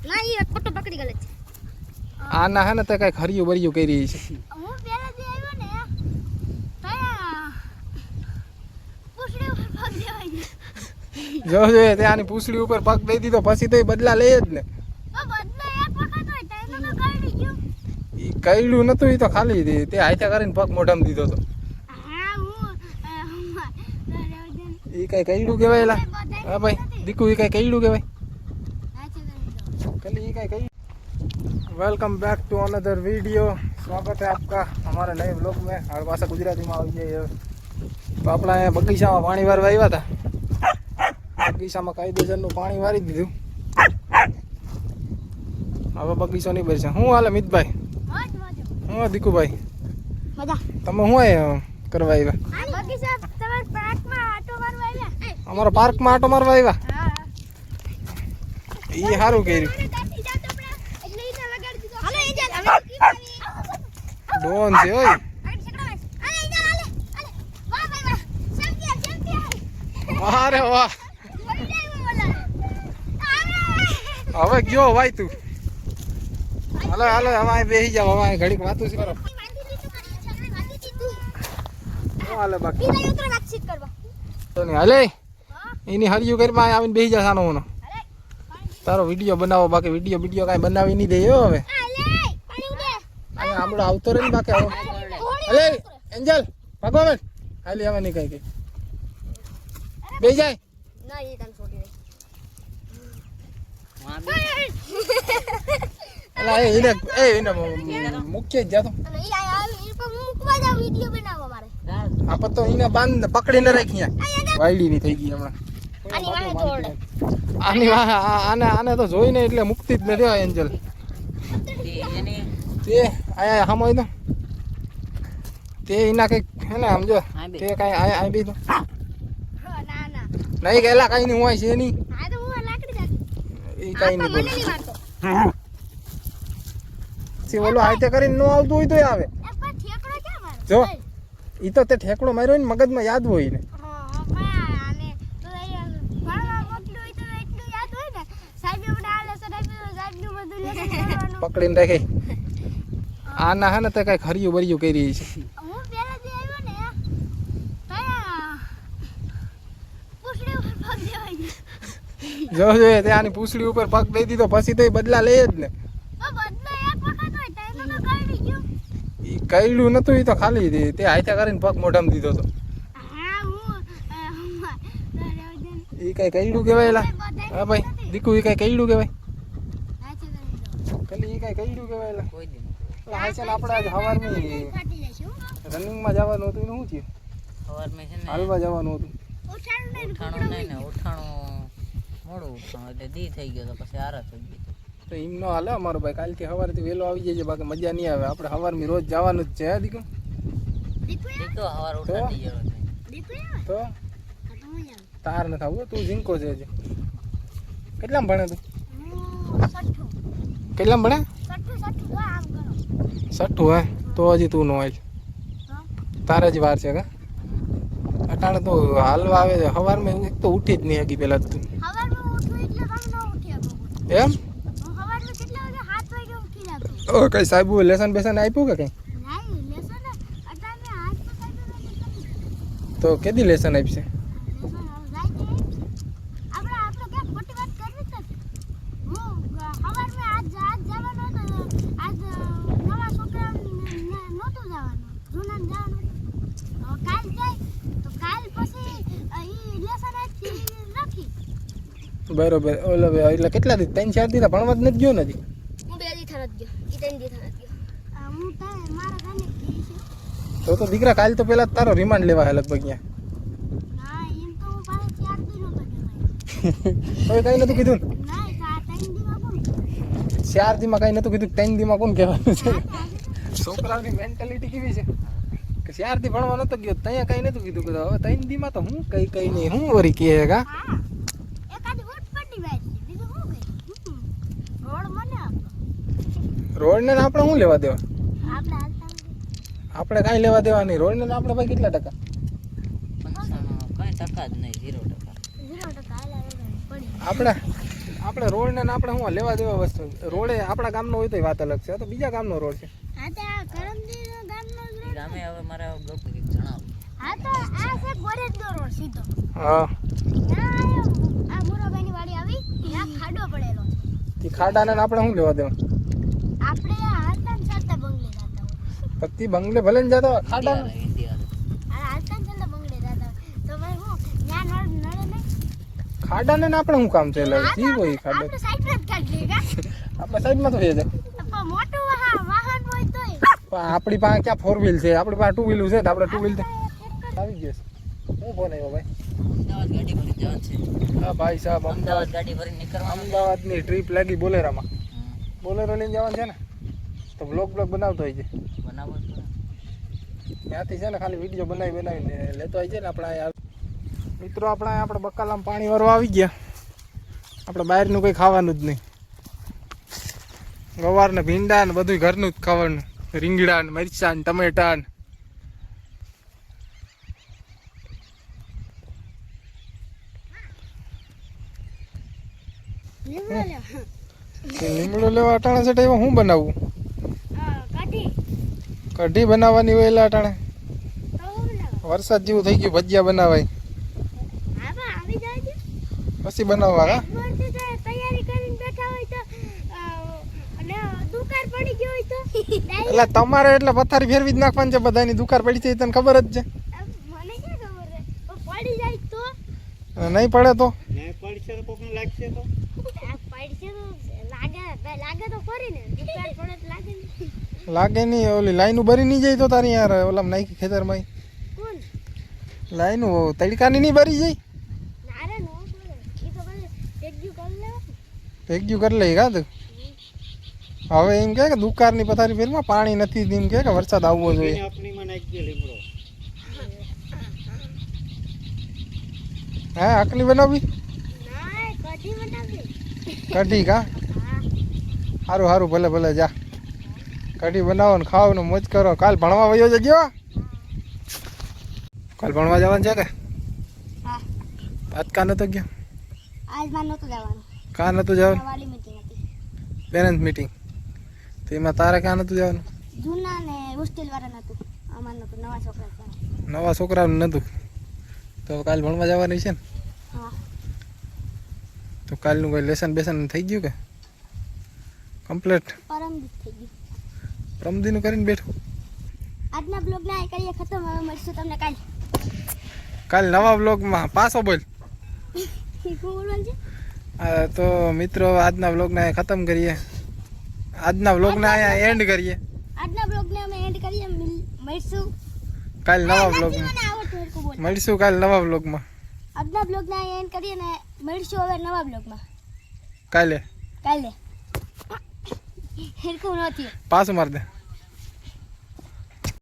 ના ઈ ફોટો પકડી ગલે છે આ ના હે ને તે કઈ હરિયું બરિયું કરી છે હું પેલા જે આવ્યો ને તયા પૂછડી ઉપર પગ દેવાય જો જો તે આની પૂછડી ઉપર પગ દઈ દીધો પછી તો એ બદલા લે જ ને બદલા એક વખત હોય ટાઈમ તો કાઢી ગયો ઈ કઈડું નતું ઈ તો ખાલી તે હાથે કરીને પગ મોઢામાં દીધો તો હા હું ઈ કઈ કઈડું કહેવાય એલા હા भाई દીકુ ઈ કઈ કઈડું કહેવાય कल ये क्या कही welcome back to another video स्वागत है आपका हमारे नए ब्लॉग में हर भाषा गुजराती में आई है तो अपना बगीचा में पानी वारवा આવ્યા હતા બગીચામાં કાયદેસરનું પાણી વારી દીધું હવે બગીચો નહીં ભરશે હું હાલે મિતભાઈ હું દીકુભાઈ મજા તમે હું કરવા આવ્યા બગીચા તમારા પાર્કમાં આટો મારવા આવ્યા અમારા પાર્કમાં આટો મારવા આવ્યા હા એ સારું કર્યું ડોન છે ઓય અરે વાહ હવે ગયો ભાઈ તું હાલો હાલો હવે બેસી જાવ હવે ઘડીક વાતું છે કરો હાલે બાકી તો નહીં હાલે એની હરિયું કરીમાં આવીને બેસી જા સાનો હોનો તારો વિડીયો બનાવો બાકી વિડીયો કાંઈ બનાવી નહીં દે હવે આમળો આવતો રહે ને બાકી અલે એન્જલ ભગવાન હાલી હવે નહીં કઈ બે જાય ના એ તને છોડી દે એને મુખ્ય જ જાતો આપત તો એને બાંધ પકડીને રાખી વાયડી ની થઈ ગઈ હમણાં આની આને તો જોઈને એટલે મુક્તિ જ નથી એન્જલ તે આયા હમ હોય તો તે એના કઈક હે ને સમજો તે કઈ આયા બી તો નહીં ગયેલા કઈ નહીં હોય છે નહીં એ કઈ નહીં બોલે ઓલો હાથે કરીને ન આવતું હોય તો આવે જો ઈ તો તે ઠેકડો માર્યો ને મગજમાં યાદ હોય ને પકડીને રાખે આના હે ને તે કઈ હરિયું બરિયું કરી છે હું પેલા જે આવ્યો ને તયા પૂછડી ઉપર પગ દેવાય જો જો તે આની પૂછડી ઉપર પગ દઈ દીધો પછી તો એ બદલા લે જ ને બદલા એક વખત હોય ટાઈમ તો કાઢી ગયો ઈ કઈડું નતું ઈ તો ખાલી તે હાથે કરીને પગ મોઢામાં દીધો તો હા હું ઈ કઈ કઈડું કહેવાય એલા હા ભાઈ દીકુ ઈ કઈ કઈડું કહેવાય કલી ઈ કઈ કઈડું કહેવાય એલા કોઈ દી હાચન આપણે આજ હવારની રનિંગમાં જવાનું હતું એનું શું થયું હવારમાં છે ને હાલવા જવાનું હતું ઉઠાણું નહીં ને મોડું ઉઠાણું એટલે દી થઈ ગયો તો પછી આરા થઈ ગઈ તો એમ ન હાલે અમારો ભાઈ કાલથી સવારથી વહેલો આવી જાય છે બાકી મજા નહીં આવે આપણે સવારમાં રોજ જવાનું જ છે હે દીકુ તો હવાર ઉઠાતી ગયો તો તાર ન થાવું તું ઝીંકો છે હજી કેટલામાં ભણે તું કેટલામાં ભણે 60 હે તો હજી તું નો આય તારે જ વાર છે કા અટાણે તો હાલવા આવે છે સવારમાં એક તો ઉઠી જ નહીં હકી પેલા તું એમ કઈ સાહેબ લેસન બેસન આપ્યું કે કઈ તો કેદી લેસન આપશે બરોબર ઓલો એટલે કેટલા દી 3-4 દી ભણવા જ નથી ગયો નથી હું 2 દી થરત ગયો ઈ 3 દી થરત ગયો હું તો મારા ગાને તો દીકરા કાલ તો પેલા તારો રિમાન્ડ લેવા હે લગભગ અહીંયા ના એમ તો હું પાસે 4 દી નો તો કઈ નતું કીધું ના 3 દી માં કોણ 4 દી માં કઈ નતું કીધું 3 દી માં કોણ કહેવાનું છે છોકરાની મેન્ટાલિટી કેવી છે કે 4 દી ભણવા નતો ગયો ત્યાં કઈ નતું કીધું કે હવે 3 દી માં તો હું કઈ નહીં હું વરી કહે કા રોડ ને આપણે શું લેવા દેવા આપણે કાંઈ લેવા દેવા નહીં રોડ ને આપણે ભાઈ કેટલા ટકા કઈ ટકા જ નહીં 0% આપણે આપણે રોડ ને આપણે શું લેવા દેવા વસ્તુ રોડે આપણા ગામનો હોય તો વાત અલગ છે આ તો બીજા ગામનો રોડ છે હા તો આ કરમદીનો ગામનો જ રોડ. ગામે હવે મારે બ્લોક કંઈક જણાવો. હા તો આ છે ગોરેજનો રોડ સીધો. હા ત્યાં આયો આ મુરાભાઈની વાડી આવી ત્યાં ખાડો પડેલો છે. તે ખાડાને ને આપણે શું લેવા દેવા આપણે આ હાલતા ને ચાલતા બંગલે જતા હોય. પતિ બંગલે ભલે ને જતો ખાડા ઇન્ડિયા આ હાલતા ને ચાલતા બંગલે જતા હોય તો ભાઈ હું ત્યાં નળે નહીં. ખાડાને ને આપણે શું કામ છે એટલે જી હોય ખાડો આપણે સાઈડમાં જ કાઢીએ કા. આપણે સાઈડમાં તો જાય પણ મોટું વાહન હોય તોય પણ આપણી પાસે ક્યાં 4 વ્હીલ છે આપણી પાસે 2 વ્હીલ છે તો આપણે 2 વ્હીલ આવી ગયો હું ફોન આવ્યો ભાઈ અમદાવાદ ગાડી ભરી જવાનું છે. હા ભાઈ સાહેબ અમદાવાદ ગાડી ભરી નીકળવાનું છે. અમદાવાદની ટ્રીપ લાગી બોલેરામાં બોલેરો લઈને જવાનું છે ને તો બ્લોગ બનાવતો હોય છે બનાવો જ પડે. ત્યાંથી છે ને ખાલી વિડીયો બનાવીને લેતો હોય છે ને આપણે અહીંયા મિત્રો આપણે બકાલામાં પાણી વાળવા આવી ગયા આપણે બહારનું કંઈ ખાવાનું જ નહીં ગવાર ને ભીંડા ને બધું ઘરનું જ ખાવાનું રીંગણા ને મરચા ને ટમેટા ને લીમડો લેવા અટાણે છે એમાં હું બનાવું કાઢી કઢી બનાવવાની હોય એટલે અટાણે તો હું બનાવું. વરસાદ જેવું થઈ ગયું ભજીયા બનાવાય હા બા આવી જાય છે. પછી બનાવવા હા વર્ષે તો તૈયારી કરીને બેઠા હોય તો અને દુકાળ પડી ગયો હોય તો એટલે તમારે એટલે પથારી ફેરવી જ નાખવાની છે બધાની દુકાળ પડી છે એ તને ખબર જ છે મને ક્યાં ખબર છે પડી જાય તો અને નહીં પડે તો પડશે તો લાગે લાગે તો ખરી ને દુકાળ પડે તો લાગે ને. લાગે નહીં ઓલી લાઈનું ભરી નહીં જાય તો તારી યાર ઓલામ નાખી ખેતરમાં કોણ લાઈનું તડકાની નહીં ભરી જાય નારે નો પડે ઈ તો બસ ટેગ્યુ કરી લેવા. ભેગ્યું કરી લઈ કા તું હવે એમ કે દુકાળની પથારી ફેરમાં પાણી નથી એમ કે વરસાદ આવવો જોઈએ હા આકલી બનાવવી ના કઢી બનાવી. કઢી કા હા સારું ભલે ભલે જા કઢી બનાવો ને ખાઓ ને મોજ કરો કાલ ભણવા વયો જજો કાલ ભણવા જવાનું છે કે હા આજ કા નતો ગયો આજ માં નહોતું જવાનું. કા નતું જવાનું વાલી મીટિંગ હતી. પેરેન્ટ્સ મીટિંગ તો એમાં તારે ક્યાં નતું જવાનું જૂના ને હોસ્ટેલ વાળા નતું અમાર નતું નવા છોકરા હતા. નવા છોકરાનું નતું તો કાલ ભણવા જવાનું છે ને હા તો કાલનું કોઈ લેસન બેસન થઈ ગયું કે કમ્પ્લીટ પરમદીપ થઈ ગયું. પ્રમદીનું કરીને બેઠું આજના બ્લોગ ના એ કરીએ ખતમ. હવે મળશું તમને કાલ. કાલ નવા બ્લોગમાં પાછો બોલ શું બોલવાનું છે? તો મિત્રો આજના બ્લોગને ખતમ કરીએ આજના બ્લોગને અહીંયા એન્ડ કરીએ આજના બ્લોગ ને અમે એન્ડ કરીએ. મળશું કાલ નવા નથી બ્લોગમાં મને આવડતું હરખું બોલ. મળીશું કાલ નવા બ્લોગમાં આજના બ્લોગ ને એન્ડ કરીએ ને મળશું હવે નવા બ્લોગમાં કાલે કાલે. હરખું નથી. પાછું મારી દે